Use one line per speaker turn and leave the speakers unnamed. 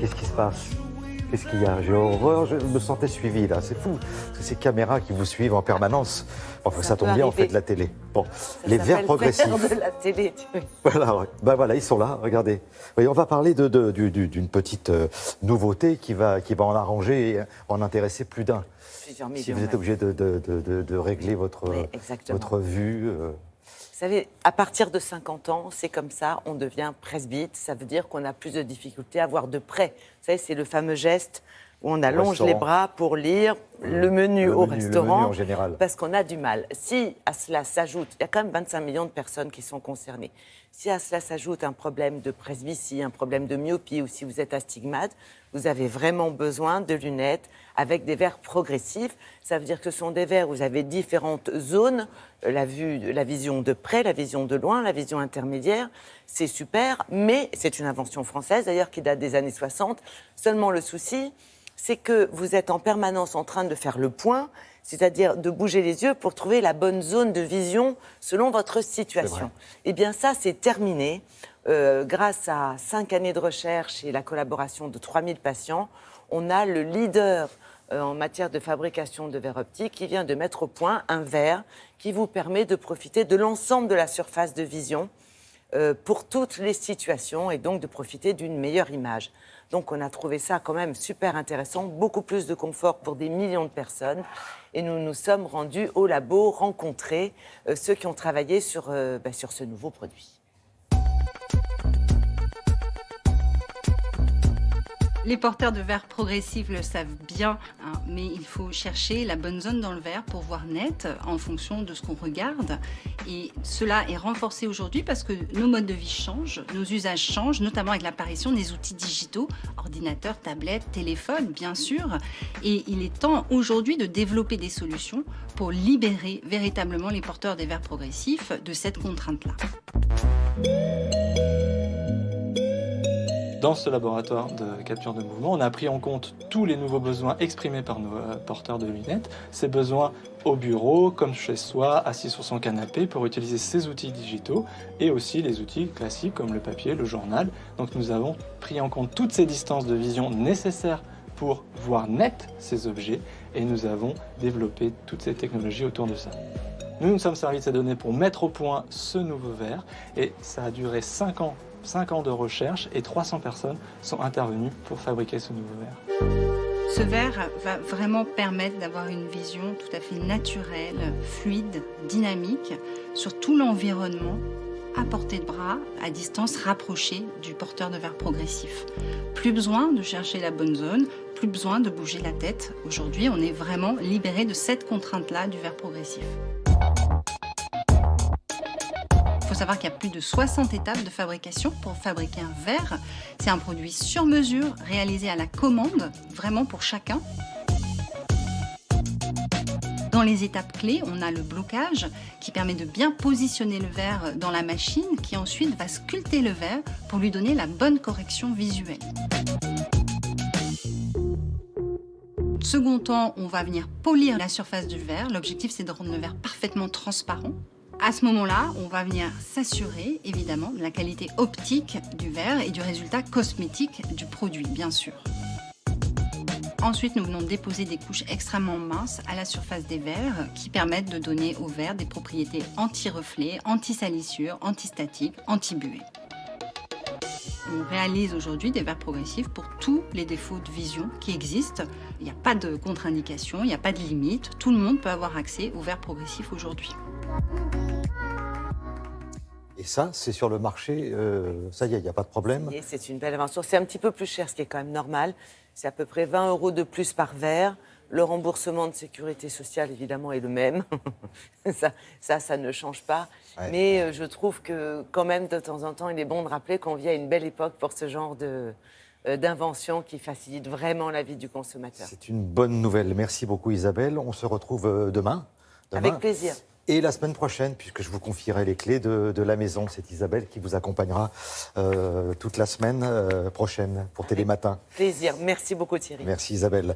Qu'est-ce qui se passe? Qu'est-ce qu'il y a? J'ai horreur, je me sentais suivi là, c'est fou. Parce que ces caméras qui vous suivent en permanence. Enfin, ça tombe bien, on fait de la télé. Bon, les verres progressifs.
De la télé,
Voilà, ouais. Ben voilà, ils sont là, regardez. Oui, on va parler d'une petite nouveauté qui va en arranger et en intéresser plus d'un. Si vous êtes obligé de régler votre vue.
Vous savez, à partir de 50 ans, c'est comme ça, on devient presbyte. Ça veut dire qu'on a plus de difficultés à voir de près. Vous savez, c'est le fameux geste où on allonge les bras pour lire le menu au restaurant,
le menu en général.
Parce qu'on a du mal. Si à cela s'ajoute, il y a quand même 25 millions de personnes qui sont concernées. Si à cela s'ajoute un problème de presbytie, un problème de myopie, ou si vous êtes astigmate, vous avez vraiment besoin de lunettes avec des verres progressifs. Ça veut dire que ce sont des verres où vous avez différentes zones, la vision de près, la vision de loin, la vision intermédiaire. C'est super, mais c'est une invention française d'ailleurs qui date des années 60. Seulement le souci, c'est que vous êtes en permanence en train de faire le point, c'est-à-dire de bouger les yeux pour trouver la bonne zone de vision selon votre situation. Eh bien ça, c'est terminé. Grâce à 5 années de recherche et la collaboration de 3000 patients, on a le leader en matière de fabrication de verres optiques qui vient de mettre au point un verre qui vous permet de profiter de l'ensemble de la surface de vision pour toutes les situations et donc de profiter d'une meilleure image. Donc on a trouvé ça quand même super intéressant, beaucoup plus de confort pour des millions de personnes. Et nous nous sommes rendus au labo rencontrer ceux qui ont travaillé sur ce nouveau produit.
Les porteurs de verres progressifs le savent bien, hein, mais il faut chercher la bonne zone dans le verre pour voir net en fonction de ce qu'on regarde. Et cela est renforcé aujourd'hui parce que nos modes de vie changent, nos usages changent, notamment avec l'apparition des outils digitaux, ordinateurs, tablettes, téléphones, bien sûr. Et il est temps aujourd'hui de développer des solutions pour libérer véritablement les porteurs des verres progressifs de cette contrainte-là.
Dans ce laboratoire de capture de mouvement, on a pris en compte tous les nouveaux besoins exprimés par nos porteurs de lunettes, ces besoins au bureau, comme chez soi, assis sur son canapé, pour utiliser ces outils digitaux et aussi les outils classiques comme le papier, le journal. Donc nous avons pris en compte toutes ces distances de vision nécessaires pour voir net ces objets et nous avons développé toutes ces technologies autour de ça. Nous nous sommes servis de ces données pour mettre au point ce nouveau verre et ça a duré 5 ans de recherche et 300 personnes sont intervenues pour fabriquer ce nouveau verre.
Ce verre va vraiment permettre d'avoir une vision tout à fait naturelle, fluide, dynamique sur tout l'environnement à portée de bras, à distance rapprochée du porteur de verre progressif. Plus besoin de chercher la bonne zone, plus besoin de bouger la tête. Aujourd'hui, on est vraiment libéré de cette contrainte-là du verre progressif. Il faut savoir qu'il y a plus de 60 étapes de fabrication pour fabriquer un verre. C'est un produit sur mesure, réalisé à la commande, vraiment pour chacun. Dans les étapes clés, on a le blocage qui permet de bien positionner le verre dans la machine qui ensuite va sculpter le verre pour lui donner la bonne correction visuelle. Second temps, on va venir polir la surface du verre. L'objectif, c'est de rendre le verre parfaitement transparent. À ce moment-là, on va venir s'assurer, évidemment, de la qualité optique du verre et du résultat cosmétique du produit, bien sûr. Ensuite, nous venons déposer des couches extrêmement minces à la surface des verres qui permettent de donner au verre des propriétés anti-reflet, anti-salissure, anti-statique, anti-buée. On réalise aujourd'hui des verres progressifs pour tous les défauts de vision qui existent. Il n'y a pas de contre-indication, il n'y a pas de limite. Tout le monde peut avoir accès aux verres progressifs aujourd'hui.
Et ça, c'est sur le marché, ça y est, il n'y a pas de problème.
C'est une belle invention. C'est un petit peu plus cher, ce qui est quand même normal. C'est à peu près 20 € de plus par verre. Le remboursement de sécurité sociale, évidemment, est le même. ça ne change pas. Ouais. Mais je trouve que, quand même, de temps en temps, il est bon de rappeler qu'on vit à une belle époque pour ce genre d'invention qui facilite vraiment la vie du consommateur.
C'est une bonne nouvelle. Merci beaucoup, Isabelle. On se retrouve demain.
Avec plaisir.
Et la semaine prochaine, puisque je vous confierai les clés de la maison, c'est Isabelle qui vous accompagnera toute la semaine prochaine pour Télématin.
Plaisir. Merci beaucoup, Thierry.
Merci, Isabelle.